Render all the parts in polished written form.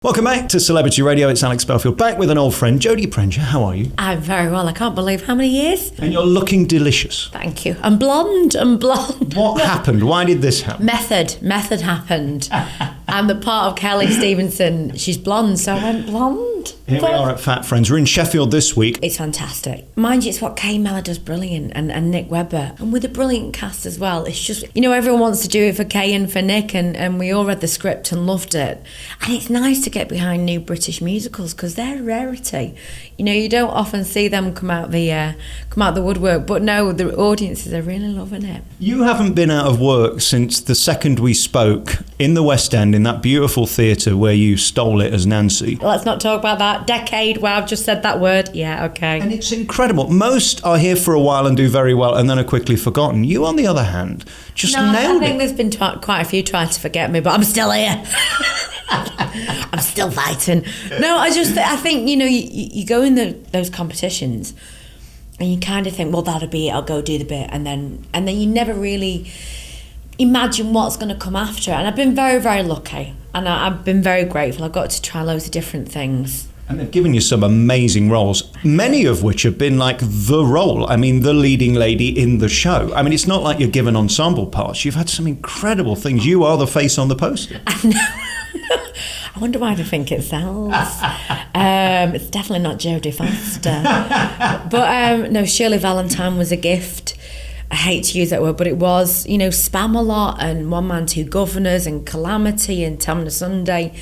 Welcome back to Celebrity Radio. It's Alex Belfield back with an old friend, Jodie Prenger. How are you? I'm very well. I can't believe how many years. And you're looking delicious. Thank you. I'm blonde. What happened? Why did this happen? Method happened. I'm the part of Kelly Stevenson. She's blonde, so I went blonde. Here we are at Fat Friends. We're in Sheffield this week. It's fantastic. Mind you, it's what Kay Mellor does brilliant, and Nick Webber. And with a brilliant cast as well. It's just, everyone wants to do it for Kay and for Nick, and we all read the script and loved it. And it's nice to get behind new British musicals because they're a rarity. You don't often see them come out the woodwork, but no, the audiences are really loving it. You haven't been out of work since the second we spoke in the West End, in that beautiful theatre where you stole it as Nancy. Let's not talk about that. Decade, wow, I've just said that word. Yeah, okay. And it's incredible. Most are here for a while and do very well and then are quickly forgotten. You, on the other hand, just nailed it. I think there's been quite a few trying to forget me, but I'm still here. I'm still fighting. No, I think, you go in those competitions and you kind of think, well, that'll be it, I'll go do the bit. And then you never really imagine what's going to come after. And I've been very, very lucky. And I've been very grateful. I've got to try loads of different things. And they've given you some amazing roles, many of which have been like the role. I mean, the leading lady in the show. I mean, it's not like you're given ensemble parts. You've had some incredible things. You are the face on the poster. I know. I wonder why they think it sells. It's definitely not Jodie Foster. But no, Shirley Valentine was a gift. I hate to use that word, but it was, Spam a Lot and One Man, Two Governors and Calamity and Tamna Sunday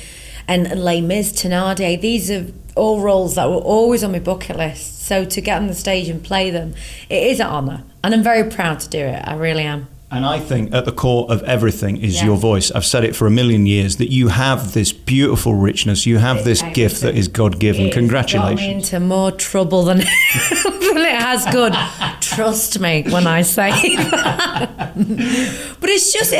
and Les Mis, Thénardier. These are all roles that were always on my bucket list. So to get on the stage and play them, it is an honour. And I'm very proud to do it. I really am. And I think at the core of everything is your voice. I've said it for a million years, that you have this beautiful richness. You have this gift that is God-given. Congratulations. It's got me into more trouble than it has good. Trust me when I say that. But it's just,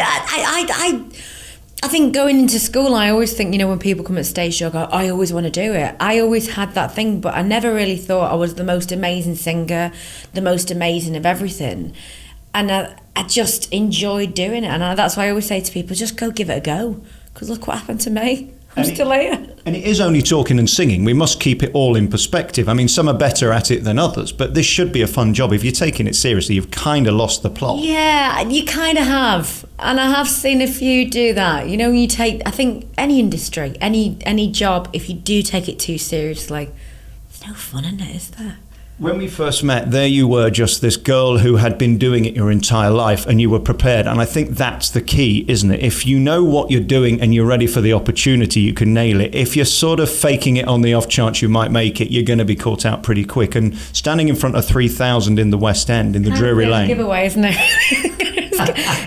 I think going into school, I always think, when people come at stage show, I go, I always want to do it. I always had that thing, but I never really thought I was the most amazing singer, the most amazing of everything. And I just enjoyed doing it. And that's why I always say to people, just go give it a go. Because look what happened to me. I'm still here. And it is only talking and singing. We must keep it all in perspective. I mean, some are better at it than others, but this should be a fun job. If you're taking it seriously, you've kind of lost the plot. Yeah, you kind of have. And I have seen a few do that. You take, I think, any industry, any job, if you do take it too seriously, there's no fun in it, is there? When we first met, there you were, just this girl who had been doing it your entire life, and you were prepared. And I think that's the key, isn't it? If you know what you're doing and you're ready for the opportunity, you can nail it. If you're sort of faking it on the off chance you might make it, you're going to be caught out pretty quick. And standing in front of 3,000 in the West End, in the Drury Lane. Giveaway, isn't it?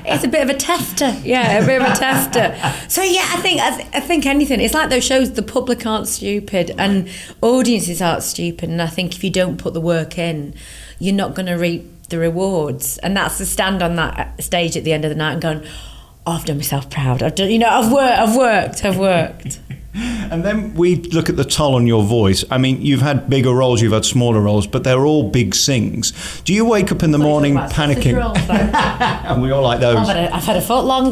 It's a bit of a tester. Yeah, a bit of a tester. So yeah, I think anything. It's like those shows, the public aren't stupid and audiences aren't stupid. And I think if you don't put the work in, you're not going to reap the rewards. And that's to stand on that stage at the end of the night and going, oh, I've done myself proud. I've done, I've worked. And then we look at the toll on your voice. I mean, you've had bigger roles, you've had smaller roles, but they're all big sings. Do you wake up in the morning panicking? Rolls, and we all like those. I've had a foot long.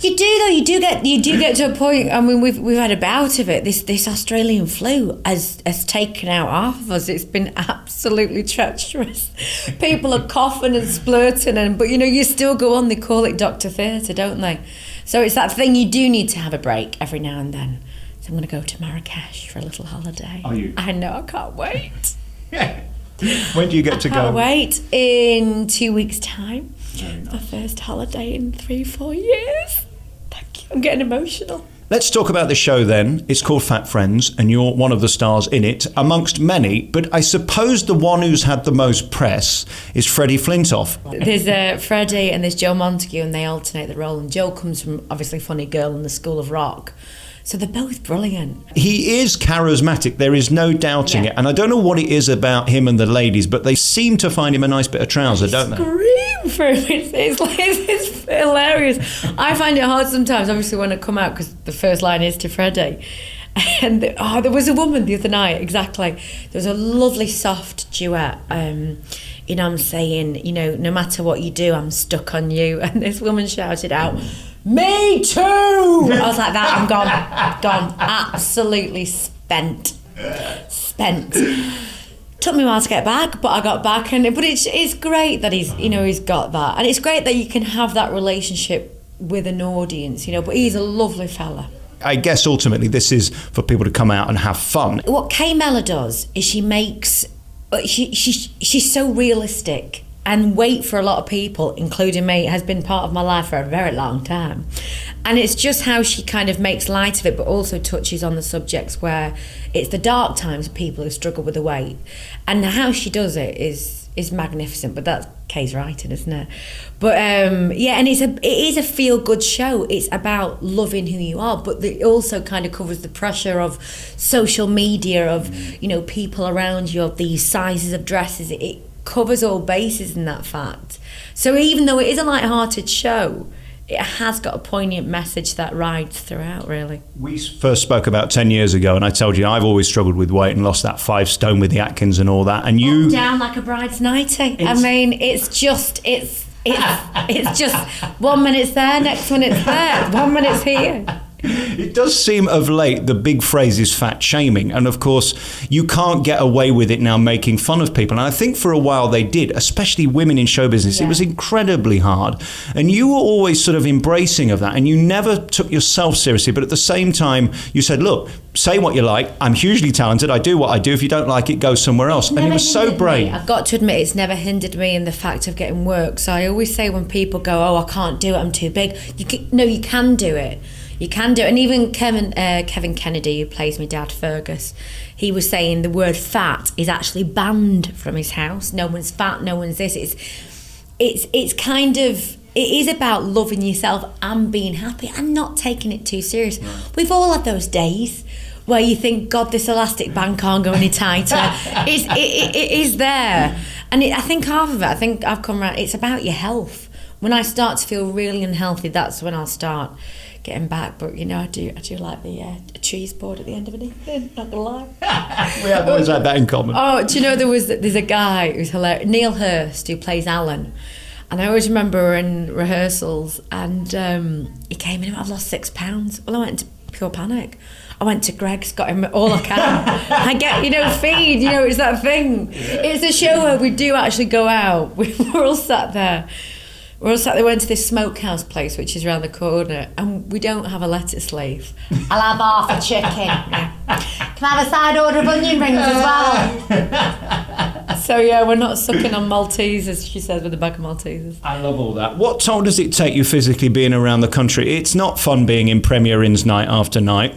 You do though. You do get to a point. I mean, we've had a bout of it. This Australian flu has taken out half of us. It's been absolutely treacherous. People are coughing and splurting, but you still go on. They call it Dr. Theatre, don't they? So it's that thing, you do need to have a break every now and then. So I'm going to go to Marrakesh for a little holiday. Are you? I know, I can't wait. When do you get to go? I can't wait. In 2 weeks' time. Very nice. My first holiday in 3-4 years. Thank you. I'm getting emotional. Let's talk about the show then. It's called Fat Friends, and you're one of the stars in it, amongst many. But I suppose the one who's had the most press is Freddie Flintoff. There's Freddie and there's Joe Montague, and they alternate the role. And Joe comes from, obviously, Funny Girl and the School of Rock. So they're both brilliant. He is charismatic, there is no doubting it. And I don't know what it is about him and the ladies, but they seem to find him a nice bit of trouser, don't they? Scream for him. It's hilarious. I find it hard sometimes, obviously, when I come out, because the first line is to Freddie. And there was a woman the other night, exactly. There was a lovely soft duet. I'm saying, no matter what you do, I'm stuck on you. And this woman shouted out, me too. I was like that. I'm gone, absolutely spent. Took me a while to get back, but I got back, but it's great that he's got that, and it's great that you can have that relationship with an audience, but he's a lovely fella. I guess ultimately this is for people to come out and have fun. What Kay Mellor does is she's so realistic, and weight for a lot of people, including me, has been part of my life for a very long time. And it's just how she kind of makes light of it, but also touches on the subjects where it's the dark times of people who struggle with the weight. And how she does it is magnificent, but that's Kay's writing, isn't it? But and it is a feel-good show. It's about loving who you are, but it also kind of covers the pressure of social media, of people around you, of these sizes of dresses. It covers all bases in that fact. So even though it is a light-hearted show, it has got a poignant message that rides throughout, really. We first spoke about 10 years ago, and I told you I've always struggled with weight and lost that 5 stone with the Atkins and all that. And you down like a bride's nightie. It's just 1 minute's there, next minute's there, 1 minute's here. It does seem of late the big phrase is fat shaming, and of course you can't get away with it now making fun of people, and I think for a while they did, especially women in show business. It was incredibly hard, and you were always sort of embracing of that, and you never took yourself seriously, but at the same time you said, look, say what you like, I'm hugely talented, I do what I do, if you don't like it, go somewhere else. And it was so brave. I've got to admit, it's never hindered me in the fact of getting work. So I always say when people go, oh, I can't do it, I'm too big, you can do it. You can do it. And even Kevin Kennedy, who plays my dad, Fergus, he was saying the word fat is actually banned from his house. No one's fat, no one's this. It's kind of, it is about loving yourself and being happy and not taking it too serious. We've all had those days where you think, God, this elastic band can't go any tighter. It is there. And I think half of it, I've come around, it's about your health. When I start to feel really unhealthy, that's when I'll start getting back. But I do like the a cheese board at the end of an evening, not gonna lie. We have always had that in common. Oh, do you know there's a guy who's hilarious, Neil Hurst, who plays Alan, and I always remember we were in rehearsals and he came in and I've lost 6 pounds. Well, I went into pure panic. I went to Greg's, got him all I can. I get, feed, it's that thing. It's a show where we do actually go out. We're all sat there. They went to this smokehouse place, which is around the corner, and we don't have a lettuce leaf. I'll have half a chicken. Yeah. Can I have a side order of onion rings as well? So we're not sucking on Maltesers, she says, with a bag of Maltesers. I love all that. What toll does it take you physically being around the country? It's not fun being in Premier Inns night after night.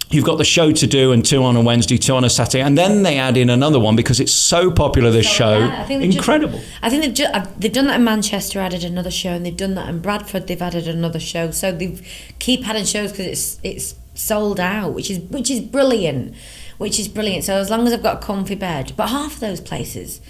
You've got the show to do, and 2 on a Wednesday, 2 on a Saturday, and then they add in another one because it's so popular, this show. Incredible. I think they've done that in Manchester, added another show, and they've done that in Bradford, they've added another show. So they keep adding shows because it's sold out, which is brilliant. So as long as I've got a comfy bed, but half of those places,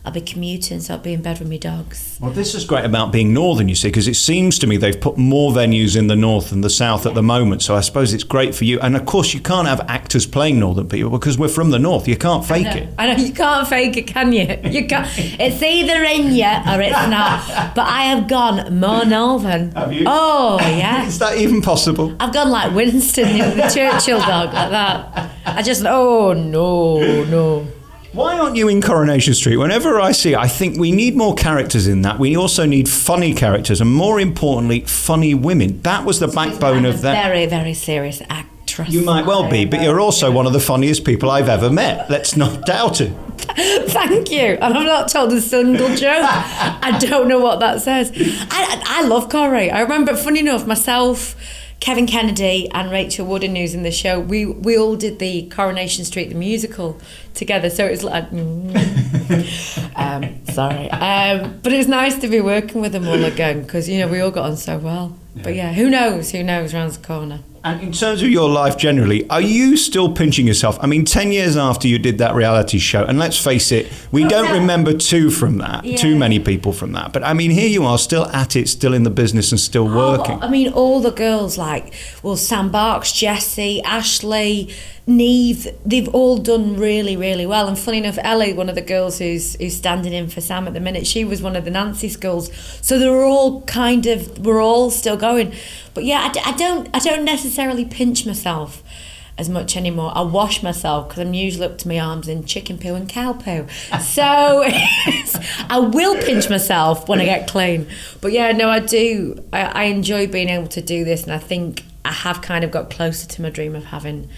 I'll be commuting, so I'll be in bed with my dogs. Well, this is great about being northern, you see, because it seems to me they've put more venues in the north than the south at the moment, so I suppose it's great for you. And of course you can't have actors playing northern people because we're from the north. You can't fake it. I know, you can't fake it, can you? You can't. It's either in you or it's not. But I have gone more northern. Have you? Oh, yeah. Is that even possible? I've gone like Winston, the Churchill dog, like that. I just, no. Why aren't you in Coronation Street? Whenever I see it, I think we need more characters in that. We also need funny characters and, more importantly, funny women. That was the backbone of that. Very, very serious actress. You might well be, but you're also one of the funniest people I've ever met. Let's not doubt it. Thank you. And I've not told a single joke. I don't know what that says. I love Corrie. I remember, funny enough, myself, Kevin Kennedy and Rachel Wooden, who's in the show, we all did the Coronation Street, the musical, together. So it was like, sorry. But it's nice to be working with them all again because, we all got on so well. Yeah. But who knows round the corner. And in terms of your life generally, are you still pinching yourself? I mean, 10 years after you did that reality show, and let's face it, we don't remember too many people from that. But I mean, here you are still at it, still in the business and still working. I mean, all the girls Sam Barks, Jessie, Ashley, Neve, they've all done really, really well. And funny enough, Ellie, one of the girls who's standing in for Sam at the minute, she was one of the Nancy schools. So we're all still going. But yeah, I don't necessarily pinch myself as much anymore. I wash myself because I'm usually up to my arms in chicken poo and cow poo. So I will pinch myself when I get clean. But yeah, no, I do. I enjoy being able to do this, and I think I have kind of got closer to my dream of having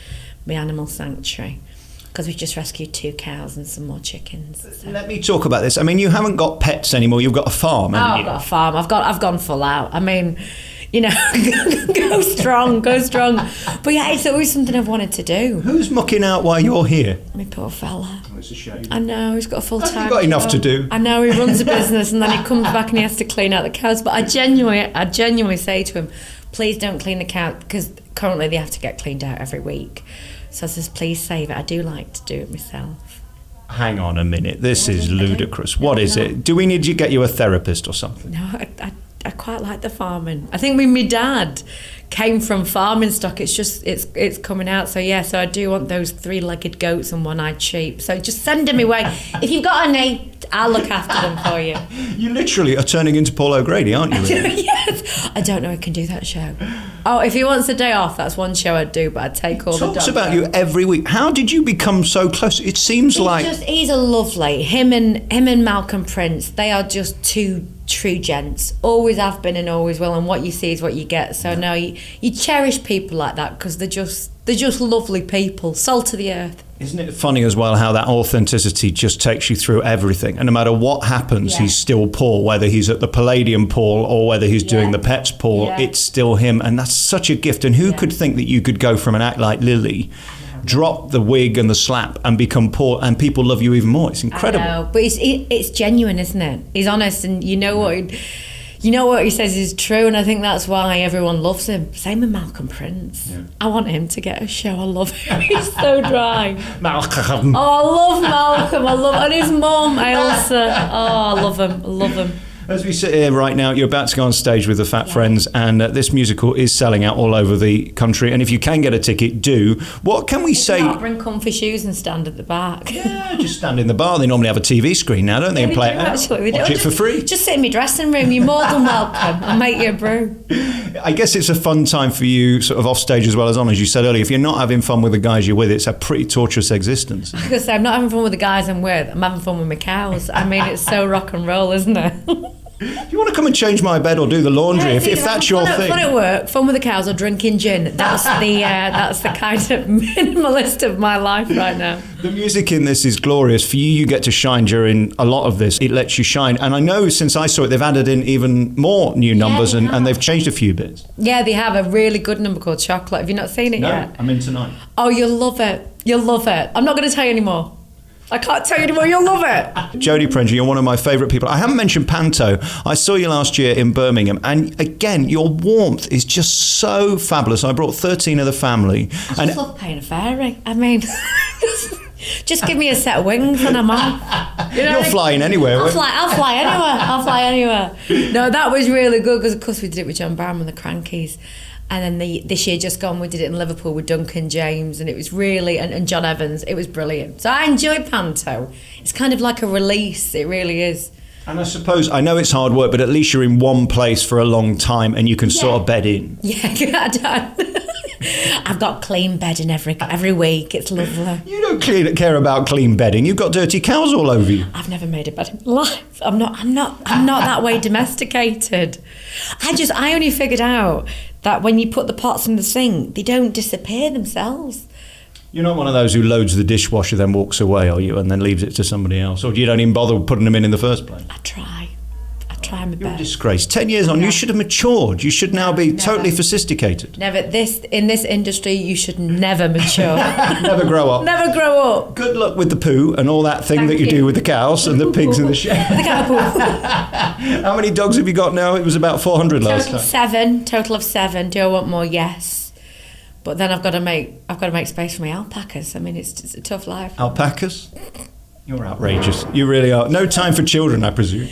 my animal sanctuary, because we've just rescued 2 cows and some more chickens. So. Let me talk about this. I mean, you haven't got pets anymore. You've got a farm, haven't you? I've got a farm. I've gone full out. I mean, you know, go strong. But yeah, it's always something I've wanted to do. Who's mucking out while you're here? My poor fella. Oh, it's a shame. I know, he's got a full-time You've got enough to do. I know, he runs a business and then he comes back and he has to clean out the cows. But I genuinely say to him, please don't clean the cow, because currently they have to get cleaned out every week. So I says, please save it. I do like to do it myself. Hang on a minute. This is ludicrous. What is it? Do we need to get you a therapist or something? No, I quite like the farming. I think my dad came from farming stock. It's just, it's coming out. So yeah, so I do want those 3-legged goats and 1-eyed sheep. So just send them away. If you've got any, I'll look after them for you. You literally are turning into Paul O'Grady, aren't you? Really? Yes. I don't know, I can do that show. Oh, if he wants a day off, that's one show I'd do, but I'd take all the dogs. Talks about you every week. How did you become so close? It seems he's a lovely, him and Malcolm Prince, they are just 2 true gents, always have been and always will, and what you see is what you get. So no, you cherish people like that, because they're just lovely people, salt of the earth. Isn't it funny as well how that authenticity just takes you through everything, and no matter what happens, he's still Paul, whether he's at the Palladium Paul or whether he's doing the Pets Paul, it's still him, and that's such a gift. And who could think that you could go from an act like Lily, drop the wig and the slap and become Paul, and people love you even more? It's incredible. I know, but it's genuine, isn't it? He's honest, and you know what he says is true, and I think that's why everyone loves him. Same with Malcolm Prince. Yeah. I want him to get a show. I love him. He's so dry. Malcolm. Oh, I love Malcolm. And his mum, Ailsa. Oh, I love him. As we sit here right now, you're about to go on stage with the Fat Friends, and this musical is selling out all over the country. And if you can get a ticket, do. What can we say? Bring comfy shoes and stand at the back. Yeah, just stand in the bar. They normally have a TV screen now, don't they? And play it out. Actually, watch it for free. Just sit in my dressing room. You're more than welcome. I'll make you a brew. I guess it's a fun time for you, sort of off stage as well as on. As you said earlier, if you're not having fun with the guys you're with, it's a pretty torturous existence. I was say, I'm not having fun with the guys I'm with. I'm having fun with my cows. I mean, it's so rock and roll, isn't it? If you want to come and change my bed or do the laundry, if that's your thing. Fun at work, fun with the cows, or drinking gin. That's the kind of minimalist of my life right now. The music in this is glorious. For you get to shine during a lot of this. It lets you shine. And I know since I saw it, they've added in even more new numbers and they've changed a few bits. Yeah, they have a really good number called Chocolate. Have you not seen it yet? No, I'm in tonight. Oh, you'll love it. You'll love it. I'm not going to tell you anymore. I can't tell you anymore, you'll love it. Jodie Prenger, you're one of my favourite people. I haven't mentioned Panto. I saw you last year in Birmingham, and again, your warmth is just so fabulous. I brought 13 of the family. I just love playing a fairy. I mean, just give me a set of wings and I'm off. You know, you're flying anywhere. I'll fly anywhere. No, that was really good, because of course we did it with John Barham and the Crankies. And then this year just gone, we did it in Liverpool with Duncan James, and it was really, and John Evans, it was brilliant. So I enjoy Panto. It's kind of like a release, it really is. And I suppose, I know it's hard work, but at least you're in one place for a long time and you can sort of bed in. Yeah, I've got clean bedding every week, it's lovely. You don't care about clean bedding, you've got dirty cows all over you. I've never made a bed in my life. I'm not that way domesticated. I only figured out that when you put the pots in the sink, they don't disappear themselves. You're not one of those who loads the dishwasher, then walks away, are you, and then leaves it to somebody else? Or you don't even bother putting them in the first place? I try my best. You're a disgrace. 10 years on, you should have matured. You should now be totally sophisticated. Never. In this industry, you should never mature. Never grow up. Never grow up. Good luck with the poo and all that thing Thank that you do with the cows and the pigs in the shed. The cow poo. How many dogs have you got now? It was about 400 last time. Total of 7. Do I want more? Yes. But then I've got to make space for my alpacas. I mean, it's a tough life. Alpacas? You're outrageous. You really are. No time for children, I presume.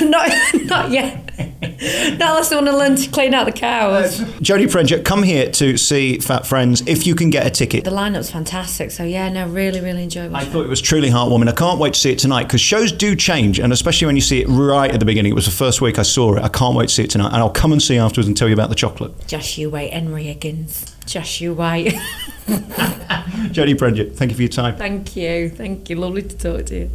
not yet. Not unless I want to learn to clean out the cows. Jodie Prenger, come here to see Fat Friends if you can get a ticket. The lineup's fantastic. So yeah, no, really, really enjoyable. I thought it was truly heartwarming. I can't wait to see it tonight because shows do change, and especially when you see it right at the beginning. It was the first week I saw it. I can't wait to see it tonight, and I'll come and see afterwards and tell you about the chocolate. Just you wait, Henry Higgins. Just you wait. Jodie Prenger, thank you for your time. Thank you. Lovely to talk to you.